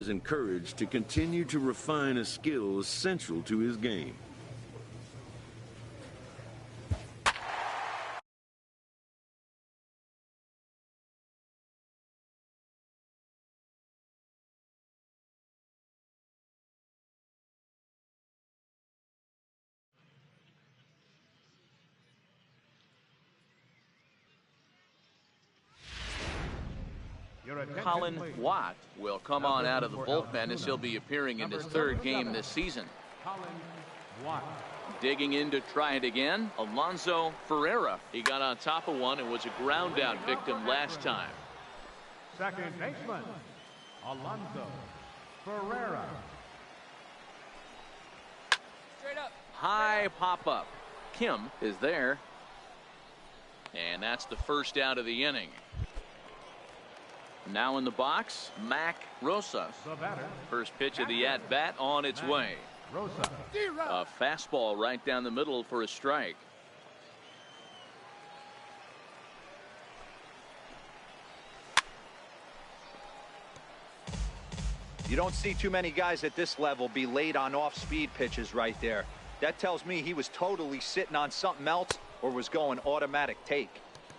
is encouraged to continue to refine a skill essential to his game. Colin Watt will come on out of the bullpen as he'll be appearing in his third game this season. Digging in to try it again, Alonso Ferreira. He got on top of one and was a ground out victim last time. Second baseman, Alonso Ferreira. Straight up. High pop up. Kim is there. And that's the first out of the inning. Now in the box, Mac Rosas. First pitch of the at-bat on its way. A fastball right down the middle for a strike. You don't see too many guys at this level be late on off-speed pitches right there. That tells me he was totally sitting on something else or was going automatic take.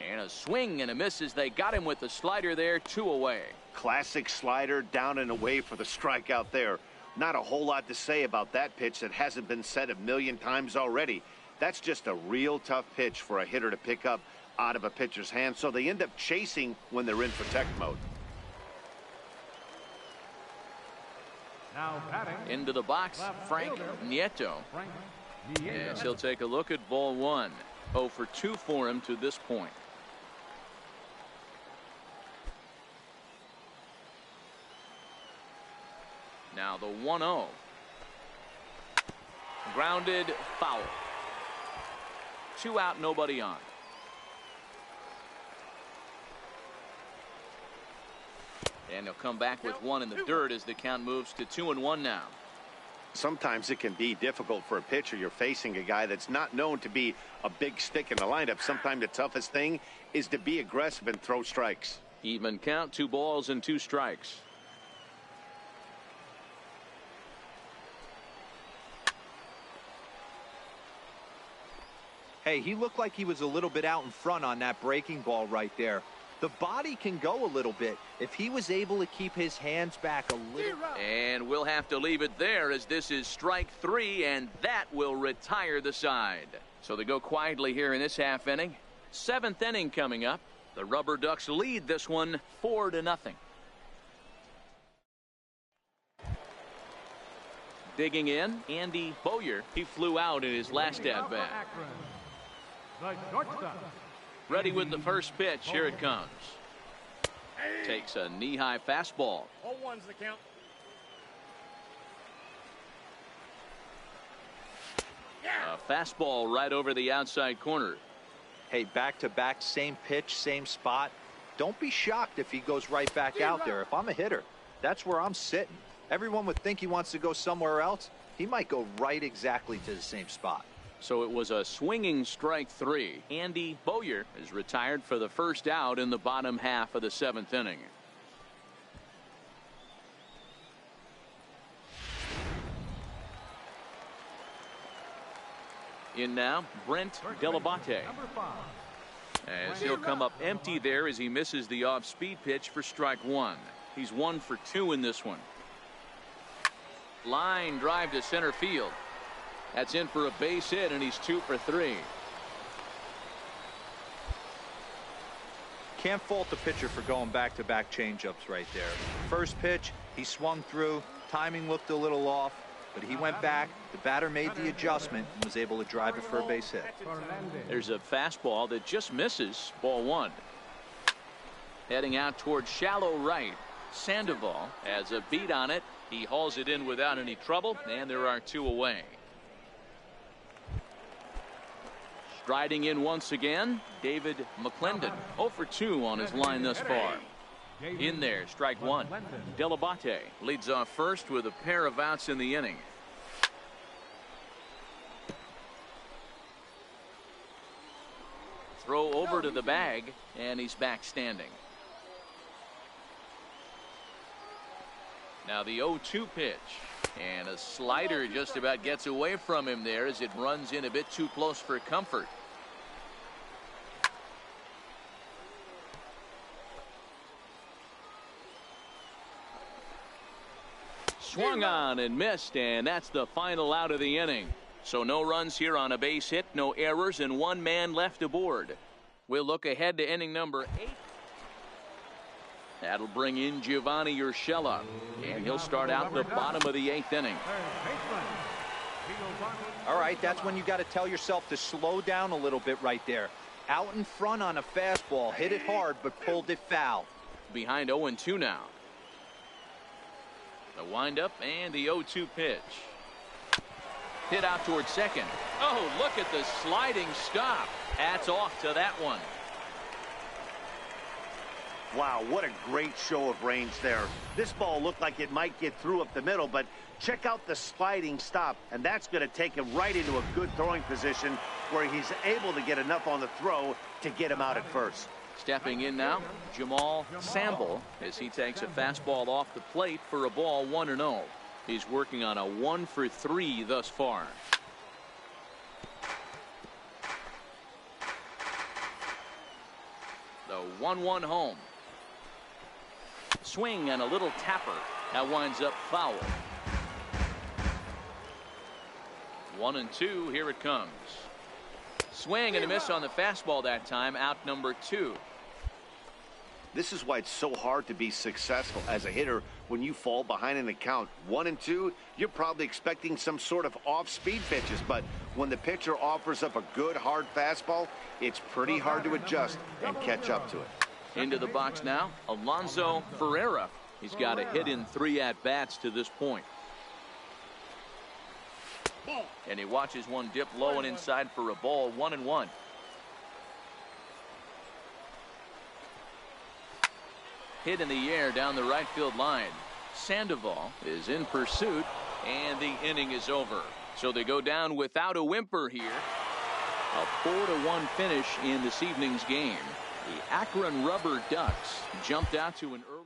And a swing and a miss as they got him with the slider there, 2 away. Classic slider, down and away for the strikeout there. Not a whole lot to say about that pitch that hasn't been said a million times already. That's just a real tough pitch for a hitter to pick up out of a pitcher's hand, so they end up chasing when they're in protect mode. Now batting. Into the box, Frank Nieto. Yes, he'll take a look at ball 1. 0 for 2 for him to this point. Now the 1-0. Grounded foul. 2 out, nobody on. And he'll come back with 1 in the dirt as the count moves to 2-1 now. Sometimes it can be difficult for a pitcher. You're facing a guy that's not known to be a big stick in the lineup. Sometimes the toughest thing is to be aggressive and throw strikes. Even count, 2 balls and 2 strikes. Hey, he looked like he was a little bit out in front on that breaking ball right there. The body can go a little bit if he was able to keep his hands back a little. And we'll have to leave it there as this is strike 3, and that will retire the side. So they go quietly here in this half inning. 7th inning coming up. The Rubber Ducks lead this one 4-0. Digging in, Andy Bowyer. He flew out in his last at bat. Ready with the first pitch. Here it comes. Takes a knee-high fastball. 0-1's the count. A fastball right over the outside corner. Hey, back-to-back, same pitch, same spot. Don't be shocked if he goes right back out there. If I'm a hitter, that's where I'm sitting. Everyone would think he wants to go somewhere else. He might go right exactly to the same spot. So it was a swinging strike 3. Andy Bowyer is retired for the first out in the bottom half of the 7th inning. In now, Brent Delabate. As he'll come up empty there as he misses the off-speed pitch for strike 1. He's 1 for 2 in this one. Line drive to center field. That's in for a base hit, and he's 2 for 3. Can't fault the pitcher for going back-to-back changeups right there. First pitch, he swung through. Timing looked a little off, but he went back. The batter made the adjustment and was able to drive it for a base hit. There's a fastball that just misses. Ball 1. Heading out towards shallow right. Sandoval has a beat on it. He hauls it in without any trouble, and there are 2 away. Striding in once again, David McClendon. 0 for 2 on his line thus far. In there, strike 1. Delabate leads off first with a pair of outs in the inning. Throw over to the bag, and he's back standing. Now the 0-2 pitch. And a slider just about gets away from him there as it runs in a bit too close for comfort. Swung on and missed, and that's the final out of the inning. So no runs here on a base hit, no errors, and one man left aboard. We'll look ahead to inning number 8. That'll bring in Giovanni Urshela, and he'll start out the bottom of the 8th inning. All right, that's when you got to tell yourself to slow down a little bit right there. Out in front on a fastball, hit it hard, but pulled it foul. Behind 0-2 now. The windup and the 0-2 pitch. Hit out towards second. Oh, look at the sliding stop. Hats off to that one. Wow, what a great show of range there. This ball looked like it might get through up the middle, but check out the sliding stop, and that's going to take him right into a good throwing position where he's able to get enough on the throw to get him out at first. Stepping in now, Jamal Samble, as he takes a fastball off the plate for a ball 1-0. He's working on a 1-for-3 thus far. The 1-1 home. Swing and a little tapper. That winds up foul. 1-2. Here it comes. Swing and a miss on the fastball that time. Out number 2. This is why it's so hard to be successful as a hitter when you fall behind in the count 1-2. You're probably expecting some sort of off-speed pitches, but when the pitcher offers up a good hard fastball, it's pretty hard to adjust and catch up to it. Into the box now, Alonso Ferreira. He's got a hit in 3 at-bats to this point. And he watches one dip low and inside for a ball. 1-1. Hit in the air down the right field line. Sandoval is in pursuit, and the inning is over. So they go down without a whimper here. A 4-1 finish in this evening's game. The Akron Rubber Ducks jumped out to an early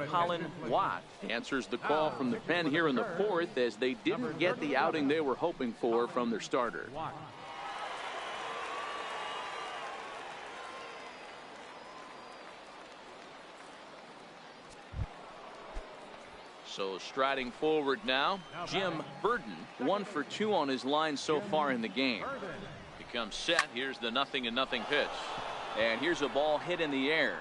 Colin Watt answers the call from the pen here in the fourth as they didn't get the outing they were hoping for from their starter. So striding forward now, Jim Burden, 1 for 2 on his line so far in the game. Becomes set. Here's the 0-0 pitch. And here's a ball hit in the air.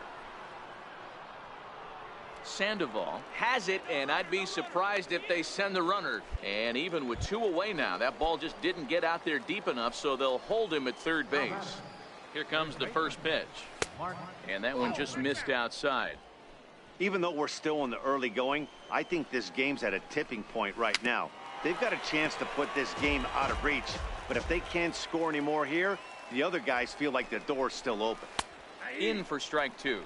Sandoval has it, and I'd be surprised if they send the runner. And even with 2 away now, that ball just didn't get out there deep enough, so they'll hold him at third base. Here comes the first pitch. And that one just missed outside. Even though we're still in the early going, I think this game's at a tipping point right now. They've got a chance to put this game out of reach, but if they can't score any more here, the other guys feel like the door's still open. In for strike 2.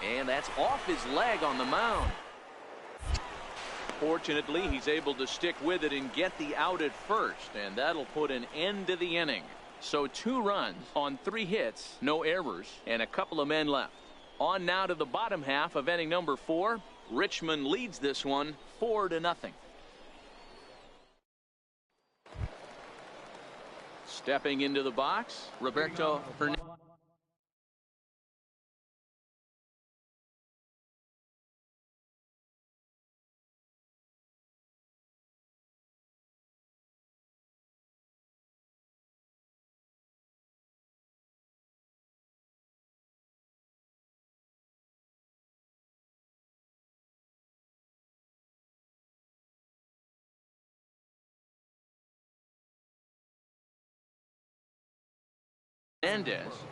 And that's off his leg on the mound. Fortunately, he's able to stick with it and get the out at first, and that'll put an end to the inning. So 2 runs on 3 hits, no errors, and a couple of men left. On now to the bottom half of inning number 4. Richmond leads this one 4-0. Stepping into the box, Roberto Hernandez.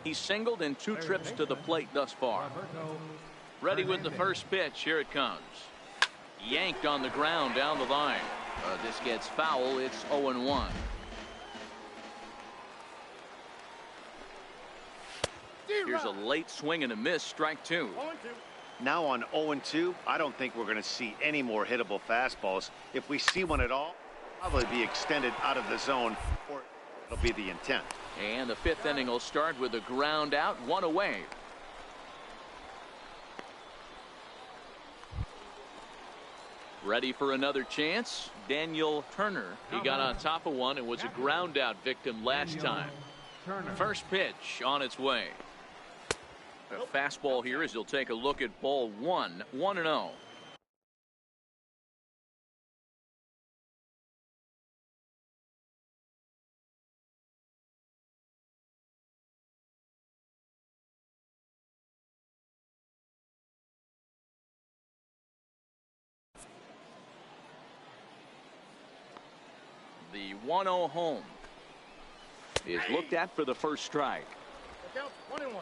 He singled in 2 trips to the plate thus far. Ready with the first pitch. Here it comes. Yanked on the ground down the line. This gets foul. It's 0-1. Here's a late swing and a miss. Strike 2. Now on 0-2, I don't think we're going to see any more hittable fastballs. If we see one at all, probably be extended out of the zone, or it'll be the intent. And the 5th inning will start with a ground out, 1 away. Ready for another chance. Daniel Turner. He got on top of one and was a ground out victim last time. First pitch on its way. A fastball here as he'll take a look at ball 1. 1-0. The 1-0 home is looked at for the first strike. 1-1.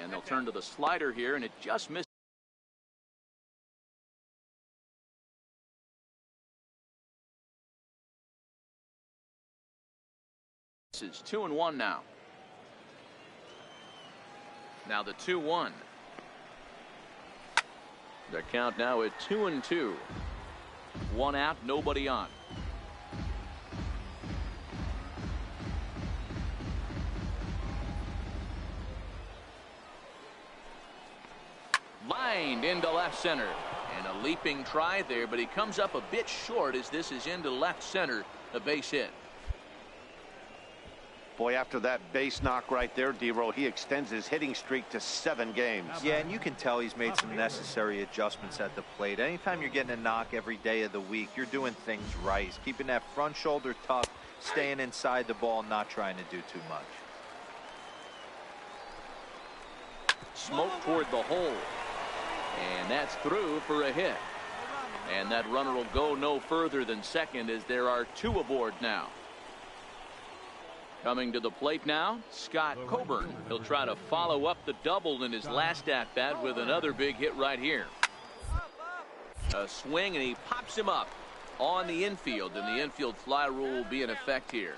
And they'll turn to the slider here, and it just missed. This is 2-1 now. Now the 2-1. The count now at 2-2. 1 out, nobody on. Lined into left center. And a leaping try there, but he comes up a bit short as this is into left center. A base hit. Boy, after that base knock right there, D-Row, he extends his hitting streak to 7 games. Yeah, and you can tell he's made some necessary adjustments at the plate. Anytime you're getting a knock every day of the week, you're doing things right. He's keeping that front shoulder tough, staying inside the ball, not trying to do too much. Smoke toward the hole. And that's through for a hit. And that runner will go no further than second as there are 2 aboard now. Coming to the plate now, Scott Coburn. He'll try to follow up the double in his last at-bat with another big hit right here. A swing, and he pops him up on the infield, and the infield fly rule will be in effect here.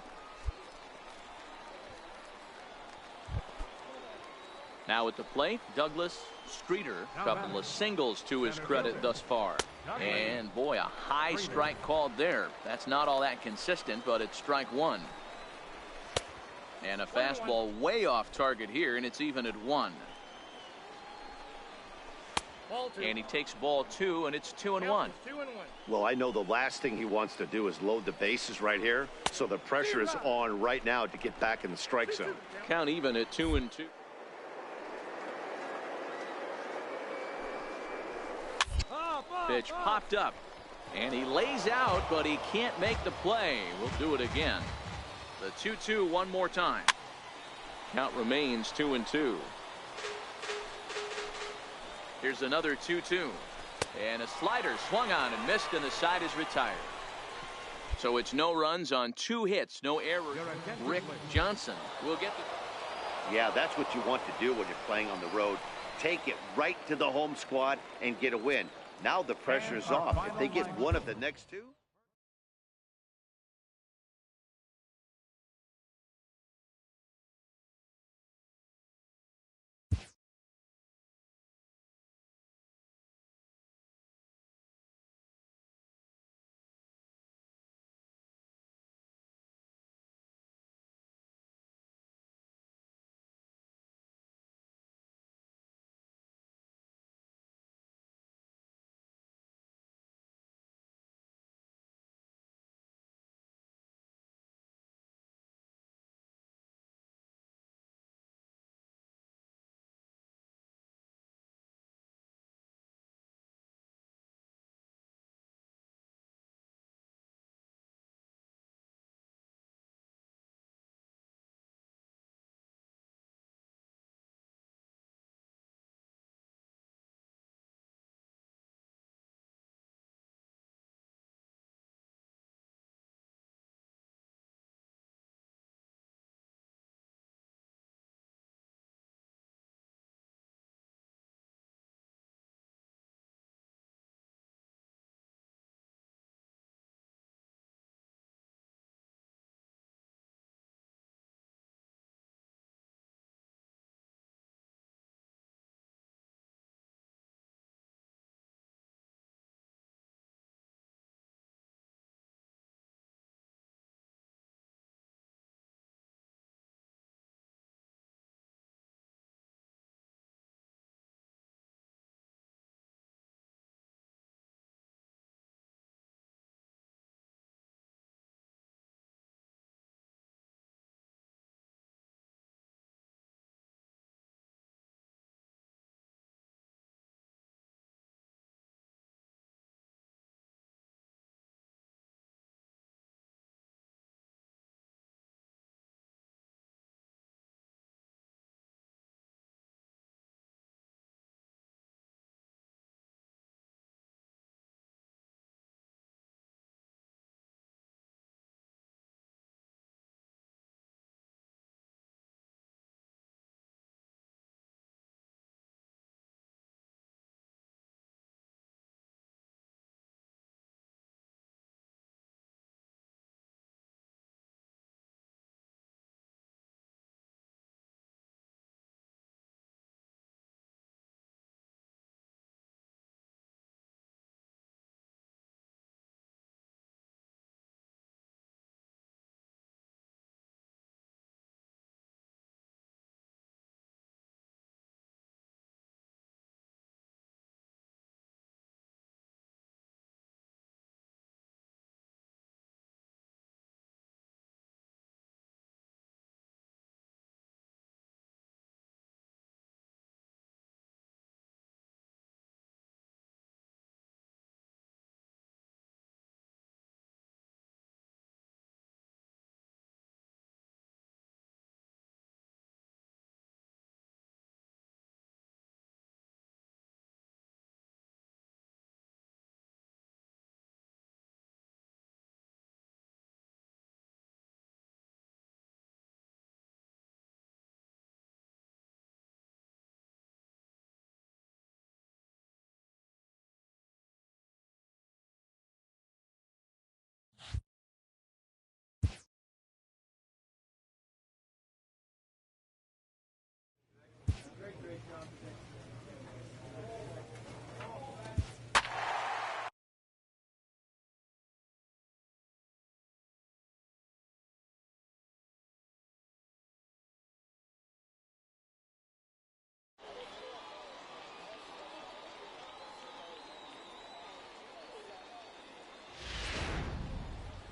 Now at the plate, Douglas Streeter. Couple of singles to his credit thus far. And boy, a high strike called there. That's not all that consistent, but it's strike one. And a fastball way off target here, and it's even at 1. And he takes ball 2, and it's 2-1. Well, I know the last thing he wants to do is load the bases right here, so the pressure is on right now to get back in the strike zone. Count even at 2-2. Pitch popped up, and he lays out, but he can't make the play. We'll do it again. The 2-2 one more time. Count remains 2-2. Here's another 2-2. And a slider swung on and missed, and the side is retired. So it's no runs on 2 hits, no errors. Rick Johnson will get the... Yeah, that's what you want to do when you're playing on the road. Take it right to the home squad and get a win. Now the pressure's off. If they get one of the next 2...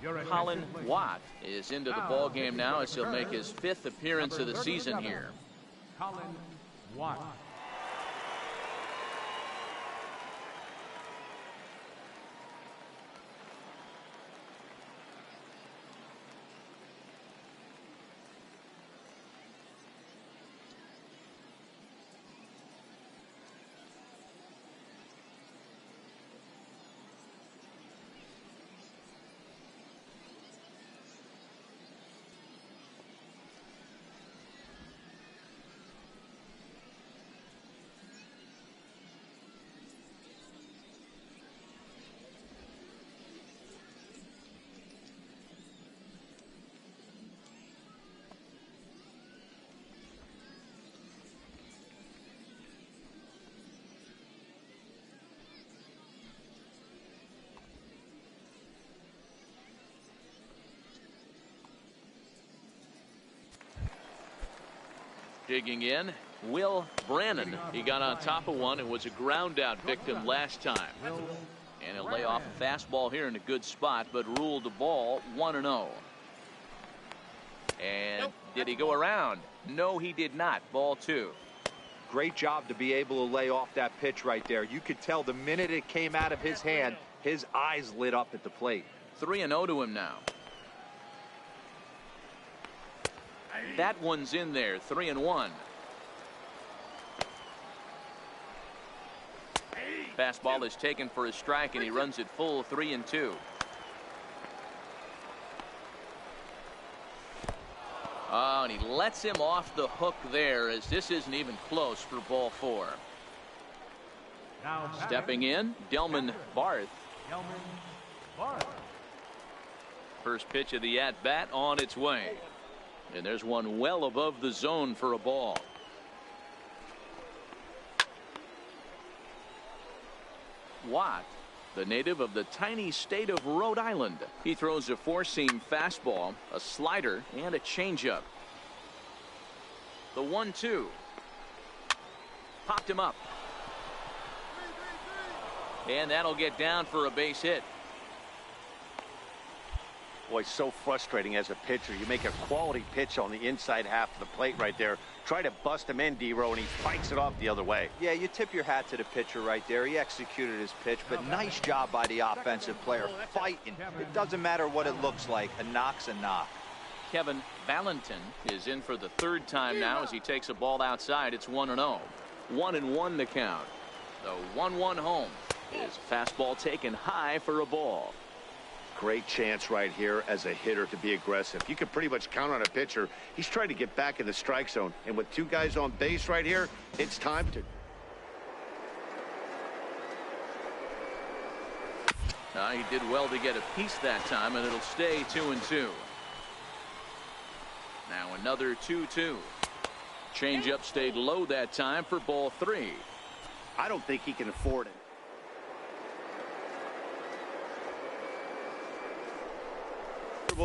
Colin Watt is into the ball game now as he'll make his 5th appearance of the season here. Colin Watt. Digging in, Will Brannon. He got on top of one and was a ground out victim last time. And he'll lay off a fastball here in a good spot, but ruled the ball 1-0. And did he go around? No, he did not. Ball 2. Great job to be able to lay off that pitch right there. You could tell the minute it came out of his hand, his eyes lit up at the plate. 3-0 to him now. That one's in there. 3-1. Fastball is taken for a strike, and he runs it full. 3-2. Oh, and he lets him off the hook there, as this isn't even close for ball 4. Stepping in, Delman Barth. First pitch of the at-bat on its way. And there's one well above the zone for a ball. Watt, the native of the tiny state of Rhode Island. He throws a 4-seam fastball, a slider, and a changeup. The 1-2. Popped him up. And that'll get down for a base hit. Boy, so frustrating as a pitcher. You make a quality pitch on the inside half of the plate right there. Try to bust him in, D-Row, and he fights it off the other way. Yeah, you tip your hat to the pitcher right there. He executed his pitch, but nice job by the offensive player. Fighting. It doesn't matter what it looks like. A knock's a knock. Kevin Valentin is in for the 3rd time now as he takes a ball outside. It's 1-0. 1-1 the count. The 1-1 home is fastball taken high for a ball. Great chance right here as a hitter to be aggressive. You can pretty much count on a pitcher. He's trying to get back in the strike zone. And with 2 guys on base right here, it's time to. He did well to get a piece that time, and it'll stay 2-2. Now another 2-2. Changeup stayed low that time for ball 3. I don't think he can afford it.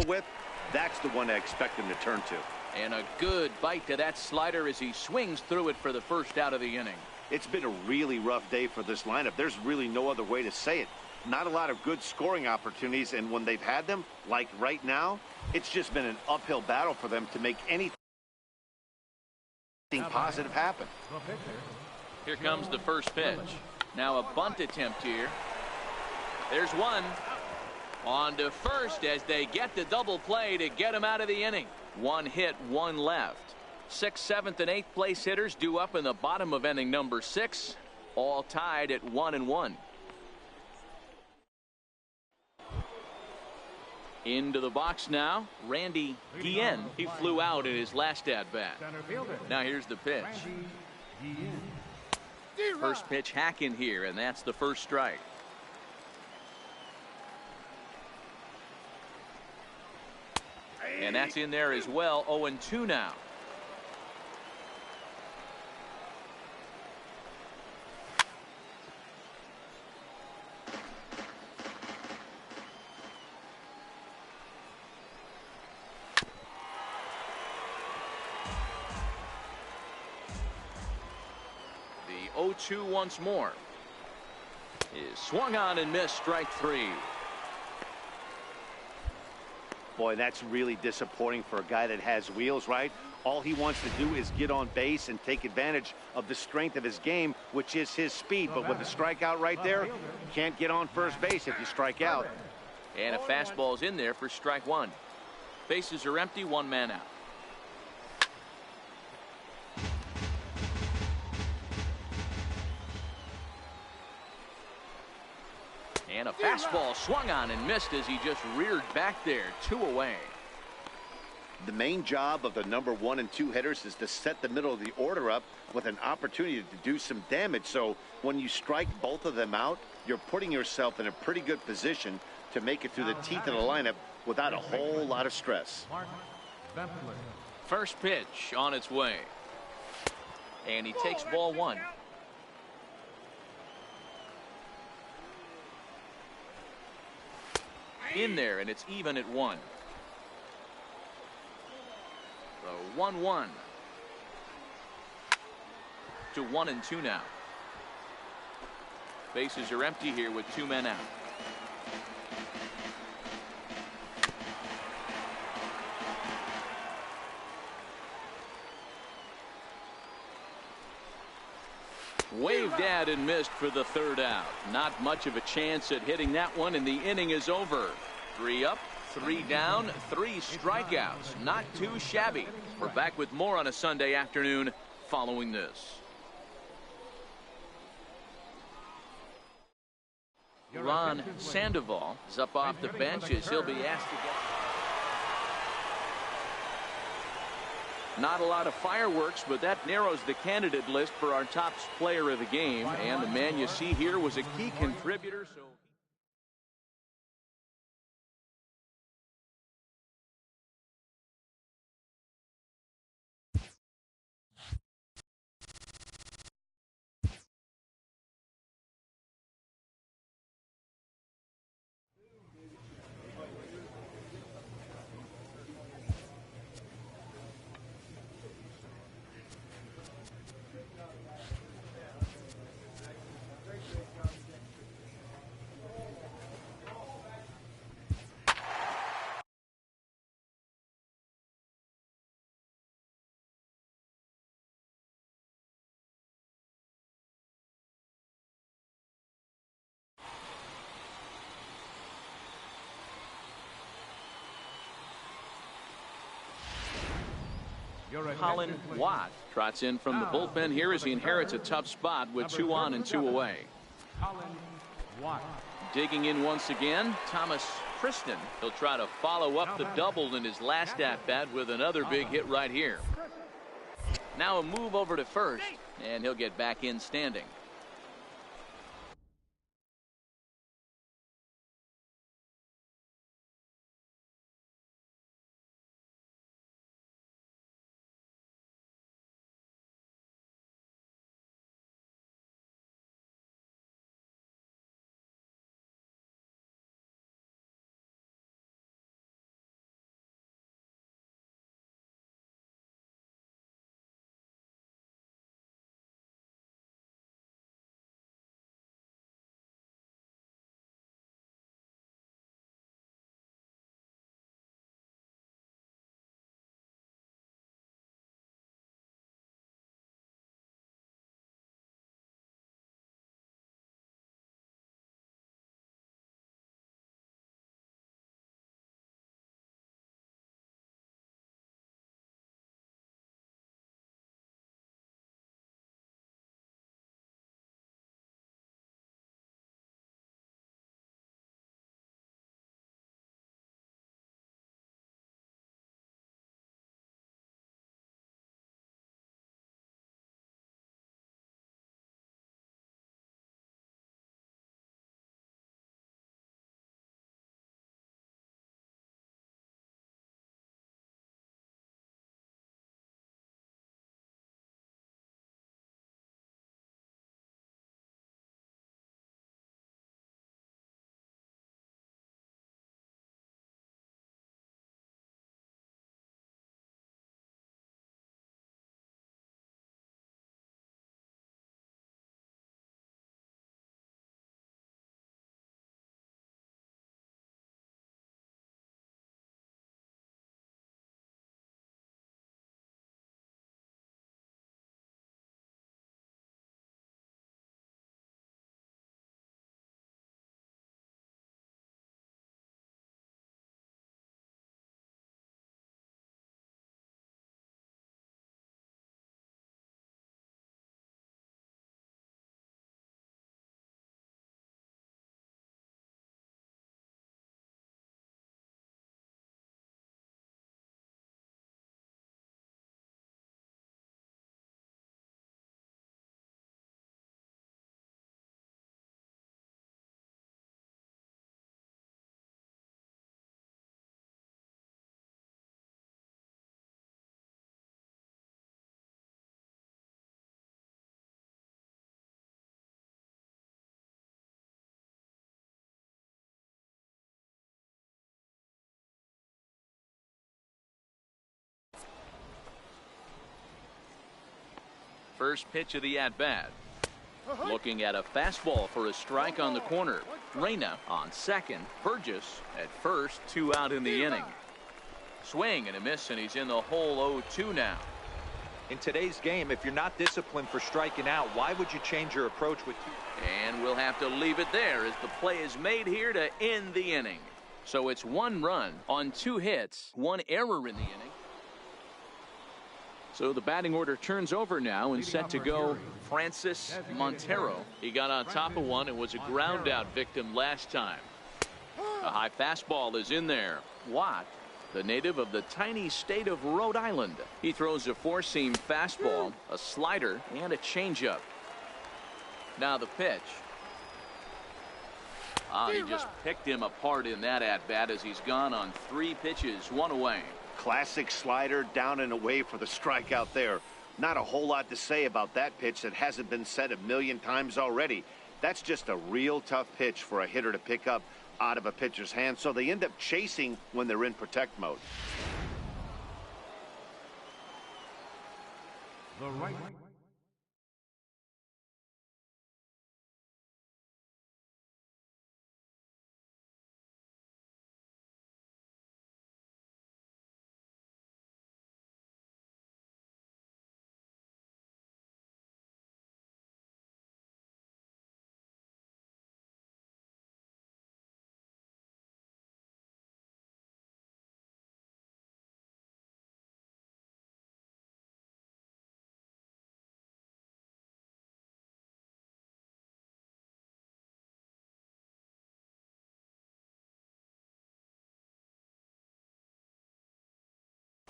With, that's the one I expect him to turn to. And a good bite to that slider as he swings through it for the first out of the inning. It's been a really rough day for this lineup. There's really no other way to say it. Not a lot of good scoring opportunities, and when they've had them, like right now, it's just been an uphill battle for them to make anything positive happen. Here comes the first pitch. Now a bunt attempt here. There's one. On to first as they get the double play to get him out of the inning. 1 hit, 1 left. 6th, 7th, and 8th place hitters due up in the bottom of inning number 6. All tied at 1-1. Into the box now, Randy Guillen. He flew out in his last at-bat. Now here's the pitch. First pitch hack in here, and that's the first strike. And that's in there as well. 0-2 now. The 0-2 once more is swung on and missed. Strike 3. Boy, that's really disappointing for a guy that has wheels, right? All he wants to do is get on base and take advantage of the strength of his game, which is his speed. But with the strikeout right there, you can't get on first base if you strike out. And a fastball's in there for strike one. Bases are empty, one man out. And a fastball swung on and missed as he just reared back there. 2 away. The main job of the number 1 and 2 hitters is to set the middle of the order up with an opportunity to do some damage. So when you strike both of them out, you're putting yourself in a pretty good position to make it through the teeth of the lineup without a whole lot of stress. First pitch on its way. And he takes ball 1. In there, and it's even at 1. So 1-1 to 1 and 2 now. Bases are empty here with 2 men out. Waved at and missed for the 3rd out. Not much of a chance at hitting that one, and the inning is over. 3 up, 3 down, 3 strikeouts. Not too shabby. We're back with more on a Sunday afternoon following this. Ron Sandoval is up off the bench as he'll be asked to get. Not a lot of fireworks, but that narrows the candidate list for our top player of the game. And the man you see here was a key contributor. So Colin Watt trots in from the bullpen here as he inherits a tough spot with 2 on and 2 away. Digging in once again, Thomas Kristen. He'll try to follow up the double in his last at-bat with another big hit right here. Now a move over to first, and he'll get back in standing. First pitch of the at-bat. Looking at a fastball for a strike on the corner. Reyna on second. Burgess at first. 2 out in the inning. Swing and a miss, and he's in the hole 0-2 now. In today's game, if you're not disciplined for striking out, why would you change your approach with 2? And we'll have to leave it there as the play is made here to end the inning. So it's 1 run on 2 hits, 1 error in the inning. So the batting order turns over now and set to go Francis Montero. He got on top of one and was a ground out victim last time. A high fastball is in there. Watt, the native of the tiny state of Rhode Island. He throws a 4-seam fastball, a slider, and a changeup. Now the pitch. He just picked him apart in that at-bat as he's gone on 3 pitches, 1 away. Classic slider down and away for the strikeout there. Not a whole lot to say about that pitch that hasn't been said a million times already. That's just a real tough pitch for a hitter to pick up out of a pitcher's hand, so they end up chasing when they're in protect mode. The right.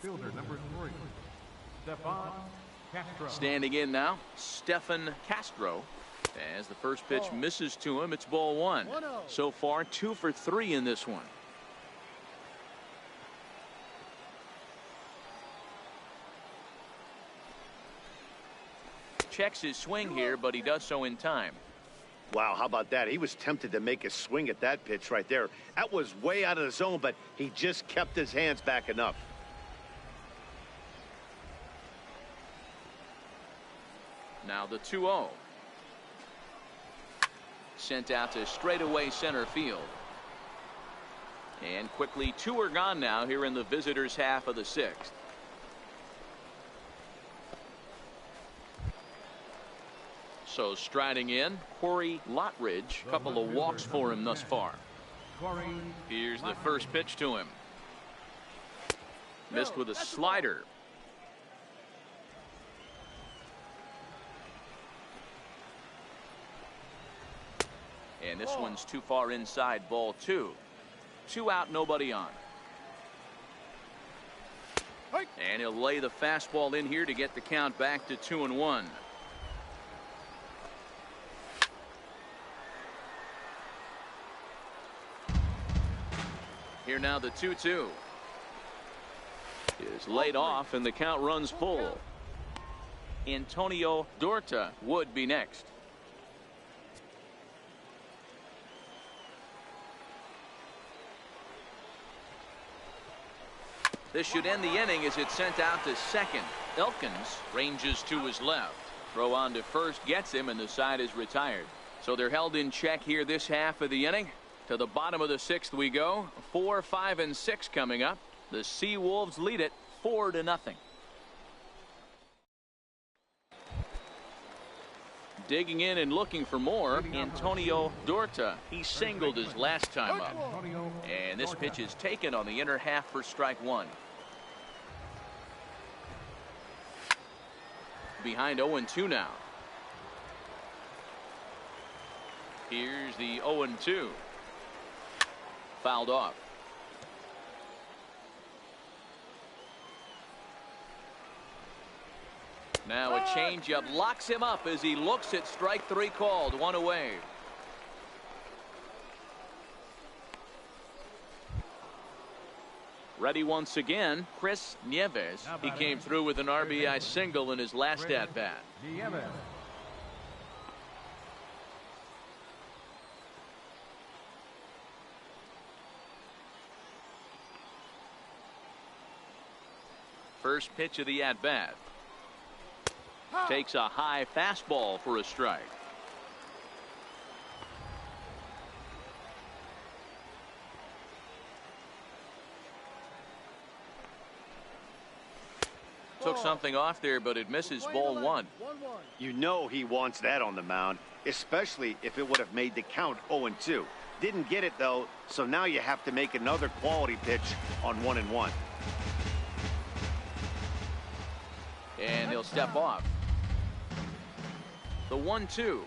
Fielder number 3, Stefan Castro. Standing in now, Stefan Castro. As the first pitch misses to him, it's ball 1. So far, 2 for 3 in this one. Checks his swing here, but he does so in time. Wow, how about that? He was tempted to make a swing at that pitch right there. That was way out of the zone, but he just kept his hands back enough. Now the 2-0. Sent out to straightaway center field. And quickly 2 are gone now here in the visitors' half of the 6th. So striding in, Corey Lottridge. A couple of walks for him thus far. Here's the first pitch to him. Missed with a slider. And this one's too far inside, ball 2. 2 out, nobody on. And he'll lay the fastball in here to get the count back to 2-1. Here now the 2-2 is laid off and the count runs full. Antonio Dorta would be next. This should end the inning as it's sent out to second. Elkins ranges to his left. Throw on to first gets him, and the side is retired. So they're held in check here this half of the inning. To the bottom of the 6th we go. 4, 5, and 6 coming up. The Sea Wolves lead it 4-0. Digging in and looking for more, Antonio Dorta. He singled his last time up. And this pitch is taken on the inner half for strike 1. Behind 0-2 now. Here's the 0-2. Fouled off. Now a changeup locks him up as he looks at strike 3 called. 1 away. Ready once again, Chris Nieves. He came through with an RBI single in his last at-bat. First pitch of the at-bat. Takes a high fastball for a strike. Took something off there, but it misses. Ball one. You know he wants that on the mound, especially if it would have made the count 0-2. Didn't get it, though, so now you have to make another quality pitch on 1-1. And he'll step off. The 1-2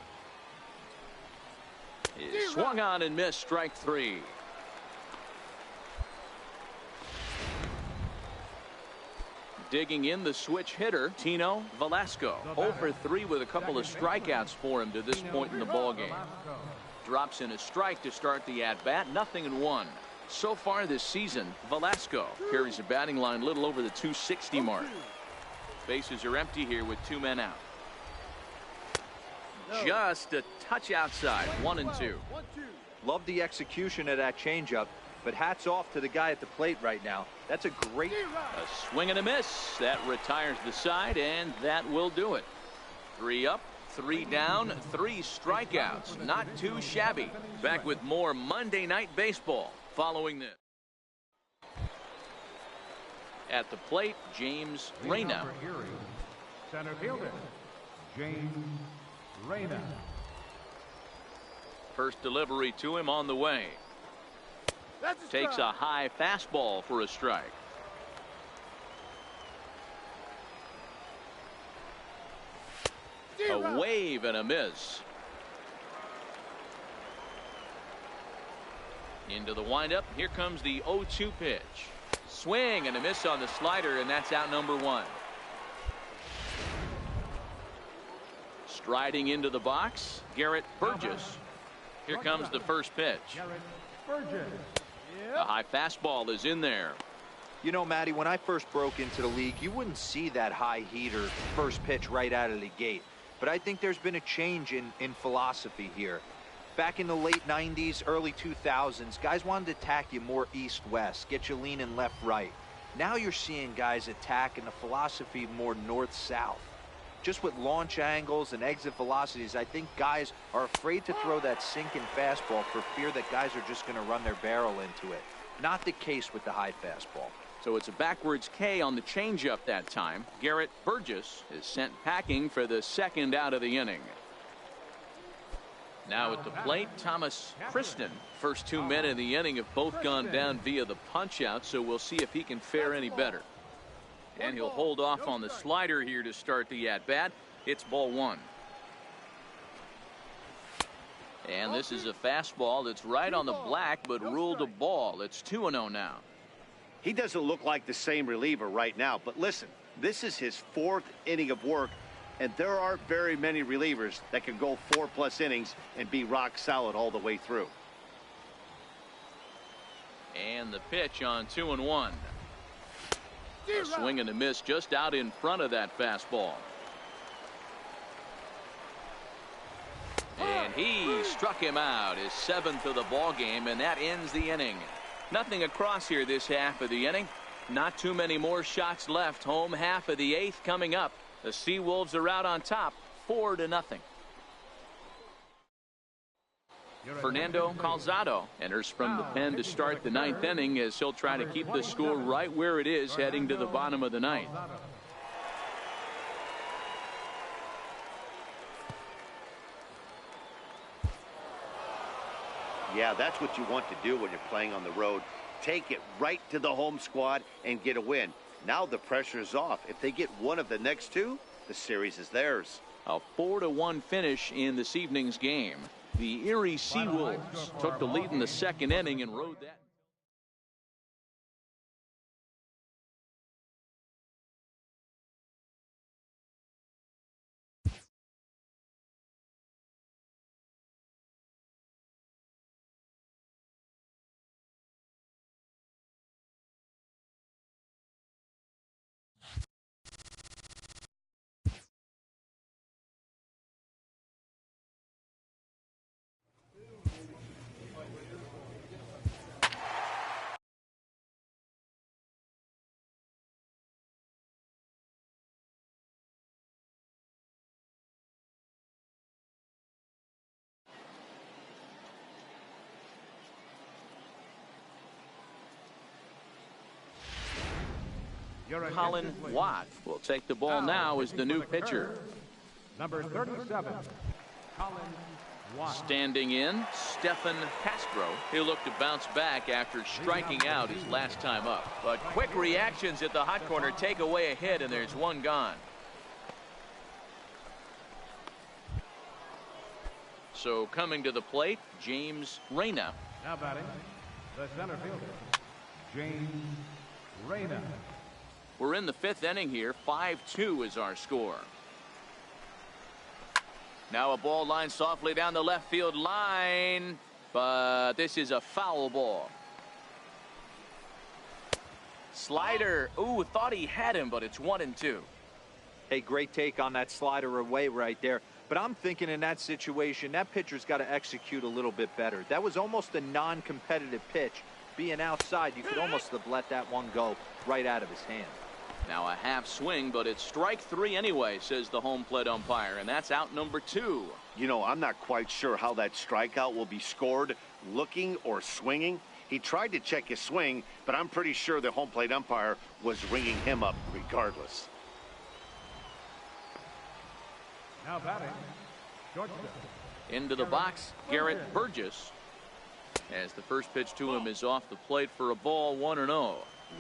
is swung on and missed. Strike three. Digging in the switch hitter, Tino Velasco. 0 for 3 with a couple of strikeouts for him to this point in the ballgame. Drops in a strike to start the at-bat. 0-1. So far this season, Velasco carries a batting line little over the 260 mark. Bases are empty here with 2 men out. Just a touch outside. 1-2. Love the execution of that changeup, but hats off to the guy at the plate right now. That's a great... A swing and a miss. That retires the side, and that will do it. 3 up, 3 down, 3 strikeouts. Not too shabby. Back with more Monday Night Baseball following this. At the plate, James Reyna. Center fielder, James Reyna. First delivery to him on the way. Takes a high fastball for a strike. A wave and a miss. Into the windup. Here comes the 0-2 pitch. Swing and a miss on the slider, and that's out number 1. Striding into the box, Garrett Burgess. Here comes the first pitch. A high fastball is in there. You know, Matty, when I first broke into the league, you wouldn't see that high heater first pitch right out of the gate. But I think there's been a change in philosophy here. Back in the late 90s, early 2000s, guys wanted to attack you more east-west, get you leaning left-right. Now you're seeing guys attack in the philosophy more north-south. Just with launch angles and exit velocities, I think guys are afraid to throw that sinking fastball for fear that guys are just going to run their barrel into it. Not the case with the high fastball. So it's a backwards K on the changeup that time. Garrett Burgess is sent packing for the second out of the inning. Now at the plate, Thomas Kristen. First 2 men in the inning have both gone down via the punch-out, so we'll see if he can fare any better. And he'll hold off on the slider here to start the at-bat. It's ball 1. And this is a fastball that's right on the black, but ruled a ball. It's 2-0 now. He doesn't look like the same reliever right now, but listen, this is his 4th inning of work, and there aren't very many relievers that can go 4+ innings and be rock solid all the way through. And the pitch on 2-1. A swing and a miss just out in front of that fastball. And he struck him out, his 7th of the ball game, and that ends the inning. Nothing across here this half of the inning. Not too many more shots left. Home half of the 8th coming up. The Seawolves are out on top, 4-0. Fernando Calzado enters from the pen to start the 9th inning as he'll try to keep the score right where it is heading to the bottom of the 9th. Yeah, that's what you want to do when you're playing on the road. Take it right to the home squad and get a win. Now the pressure is off. If they get one of the next 2, the series is theirs. A 4-1 finish in this evening's game. The Erie Seawolves took the lead in the 2nd inning and rode that. Colin Watt will take the ball now as the new pitcher. Number 37, Colin Watt. Standing in, Stefan Castro. He'll look to bounce back after striking out his last time up. But quick reactions at the hot corner take away a hit, and there's one gone. So coming to the plate, James Reyna. Now batting, the center fielder, James Reyna. We're in the 5th inning here. 5-2 is our score. Now a ball lined softly down the left field line, but this is a foul ball. Slider. Ooh, thought he had him, but it's 1-2. Hey, great take on that slider away right there. But I'm thinking in that situation, that pitcher's got to execute a little bit better. That was almost a non-competitive pitch. Being outside, you could almost have let that one go right out of his hand. Now a half swing, but it's strike 3 anyway, says the home plate umpire, and that's out number 2. You know, I'm not quite sure how that strikeout will be scored, looking or swinging. He tried to check his swing, but I'm pretty sure the home plate umpire was ringing him up regardless. Now batting, shortstop. Into the box, Garrett Burgess. As the first pitch to him is off the plate for a ball, 1-0.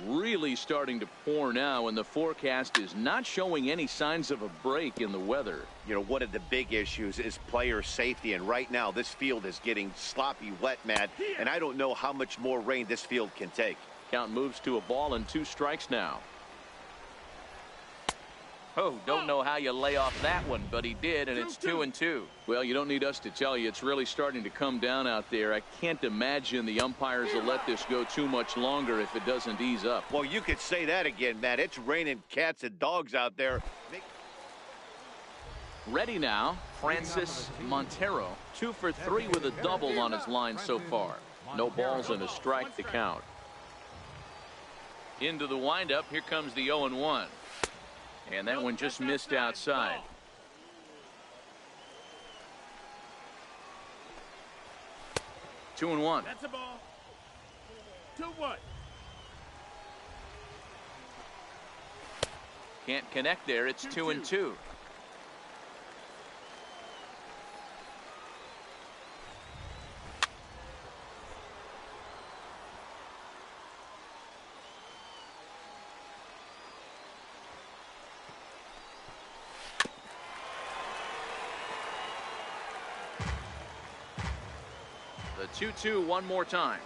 Really starting to pour now, and the forecast is not showing any signs of a break in the weather. You know, one of the big issues is player safety, and right now this field is getting sloppy wet, Matt, and I don't know how much more rain this field can take. Count moves to a ball and 2 strikes now. Oh, don't know how you lay off that one, but he did, and it's 2-2. Well, you don't need us to tell you it's really starting to come down out there. I can't imagine the umpires will let this go too much longer if it doesn't ease up. Well, you could say that again, Matt. It's raining cats and dogs out there. Ready now, Francis Montero. 2 for 3 with a double on his line so far. No balls and a strike to count. Into the windup, here comes the 0-1. And that one just missed outside. Two and 1. That's a ball. 2-1. Can't connect there. It's 2-2. The 2-2 one more time.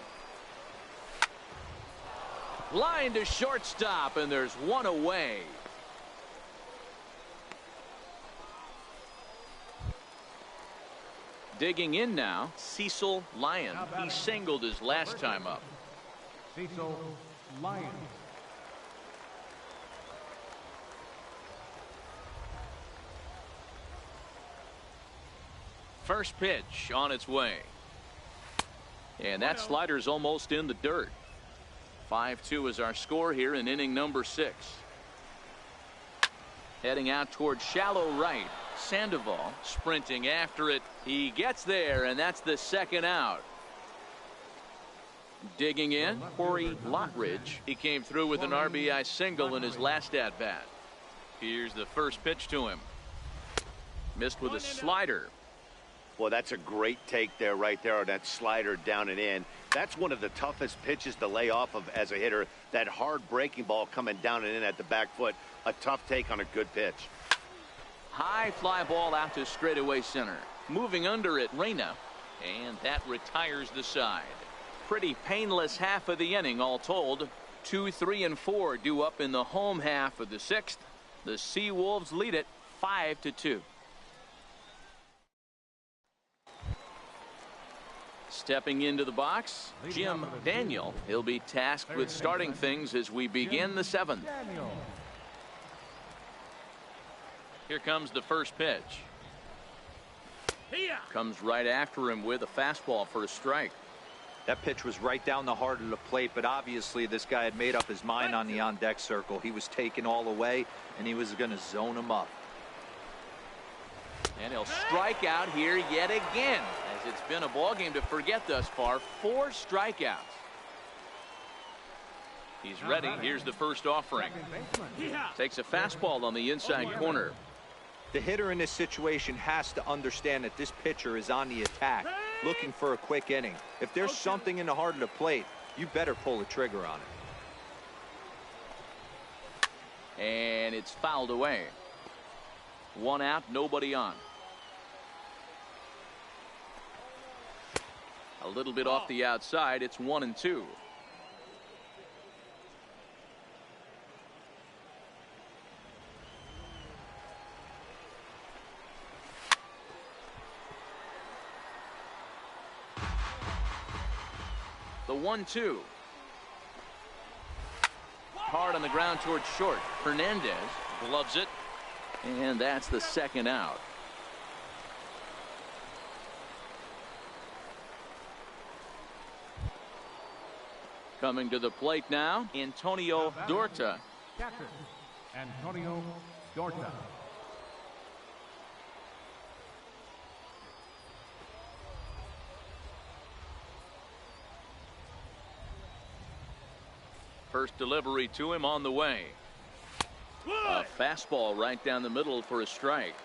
Line to shortstop, and there's one away. Digging in now, Cecil Lyon. He singled his last time up. Cecil Lyon. First pitch on its way. And that slider's almost in the dirt. 5-2 is our score here in inning number 6. Heading out towards shallow right. Sandoval sprinting after it. He gets there, and that's the second out. Digging in, Corey Lockridge. He came through with an RBI single in his last at-bat. Here's the first pitch to him. Missed with a slider. Well, that's a great take there, right there on that slider down and in. That's one of the toughest pitches to lay off of as a hitter. That hard breaking ball coming down and in at the back foot. A tough take on a good pitch. High fly ball out to straightaway center. Moving under it, Reyna. And that retires the side. Pretty painless half of the inning all told. 2, 3, and 4 due up in the home half of the 6th. The Seawolves lead it 5-2. Stepping into the box, Jim Daniel. He'll be tasked with starting things as we begin the 7th. Here comes the first pitch. Comes right after him with a fastball for a strike. That pitch was right down the heart of the plate, but obviously this guy had made up his mind on the on-deck circle. He was taken all the way, and he was going to zone him up. And he'll strike out here yet again, as it's been a ball game to forget thus far. 4 strikeouts. He's ready. Here's the first offering. Takes a fastball on the inside corner. The hitter in this situation has to understand that this pitcher is on the attack, looking for a quick inning. If there's something in the heart of the plate, you better pull the trigger on it. And it's fouled away. 1 out, nobody on. A little bit off the outside. It's 1-2. The 1-2. Hard on the ground towards short. Hernandez gloves it, and that's the second out. Coming to the plate now, Antonio Dorta. Catcher, Antonio Dorta. First delivery to him on the way. A fastball right down the middle for a strike.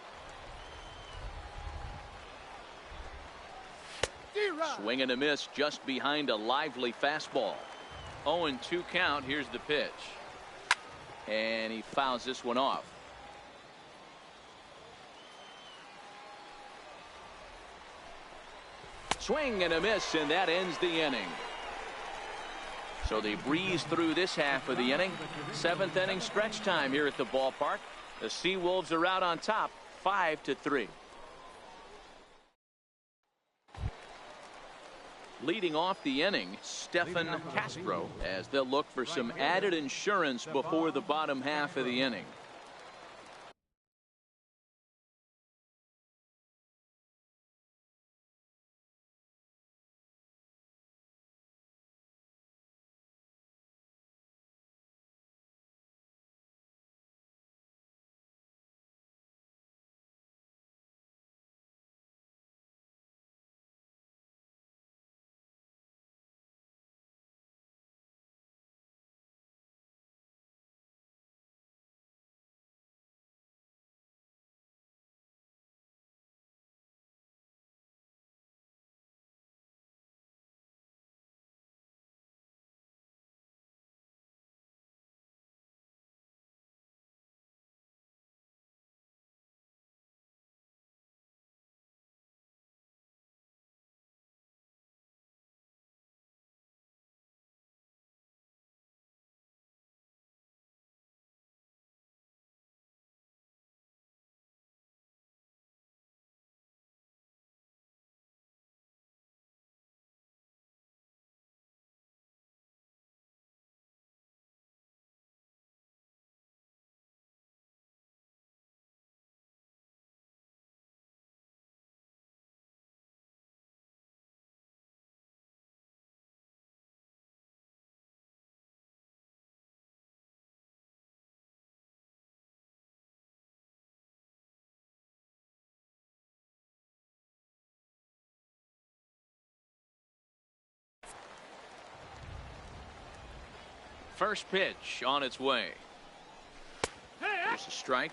Swing and a miss just behind a lively fastball. 0-2 count. Here's the pitch. And he fouls this one off. Swing and a miss, and that ends the inning. So they breeze through this half of the inning. 7th inning stretch time here at the ballpark. The Seawolves are out on top, 5-3. Leading off the inning, Stefan Castro, as they'll look for some added insurance before the bottom half of the inning. First pitch on its way. There's a strike.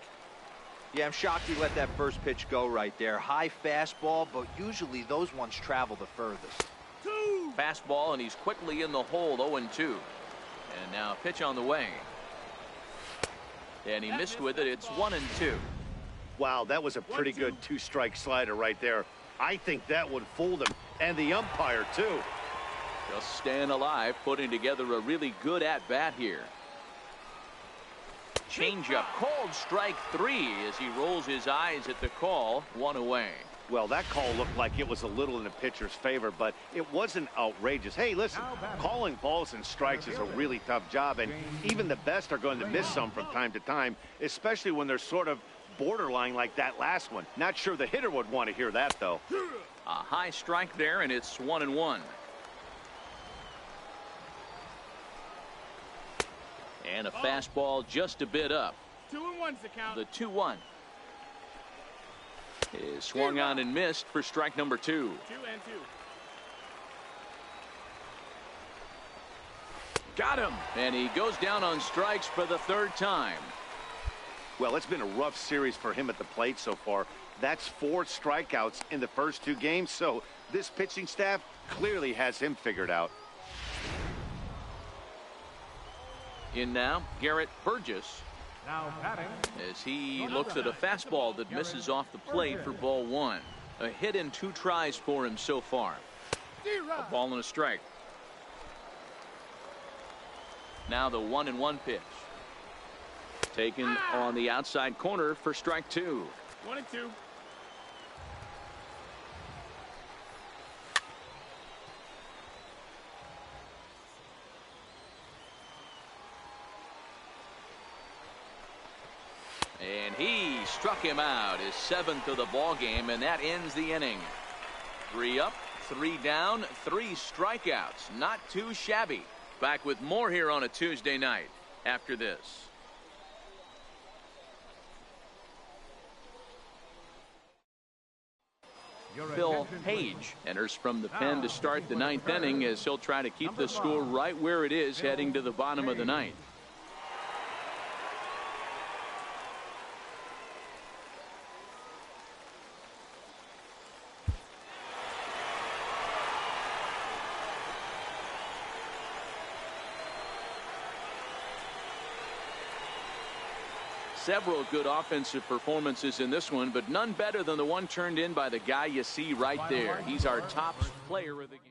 Yeah, I'm shocked he let that first pitch go right there. High fastball, but usually those ones travel the furthest. Fastball, and he's quickly in the hole. 0-2. And now a pitch on the way. And he missed with it. It's 1-2. Wow, that was a pretty good 2-strike slider right there. I think that would fool them, and the umpire too. Just staying alive, putting together a really good at-bat here. Changeup, called strike 3 as he rolls his eyes at the call. 1 away. Well, that call looked like it was a little in the pitcher's favor, but it wasn't outrageous. Hey, listen, calling balls and strikes is a really tough job, and even the best are going to miss some from time to time, especially when they're sort of borderline like that last one. Not sure the hitter would want to hear that, though. A high strike there, and it's 1-1. And a fastball just a bit up. 2-1's the count. The 2-1 is swung on and missed for strike number 2. 2-2. Got him. And he goes down on strikes for the third time. Well, it's been a rough series for him at the plate so far. That's 4 strikeouts in the first 2 games, so this pitching staff clearly has him figured out. In now, Garrett Burgess. Now batting. As he looks at a fastball that misses off the plate for ball 1. A hit in 2 tries for him so far. A ball and a strike. Now the 1-1 pitch. Taken on the outside corner for strike 2. 1-2. And he struck him out, his 7th of the ball game, and that ends the inning. 3 up, 3 down, 3 strikeouts. Not too shabby. Back with more here on a Tuesday night after this. Phil Page enters from the pen to start the 9th inning as he'll try to keep the score right where it is heading to the bottom of the 9th. Several good offensive performances in this one, but none better than the one turned in by the guy you see right there. He's our top player of the game.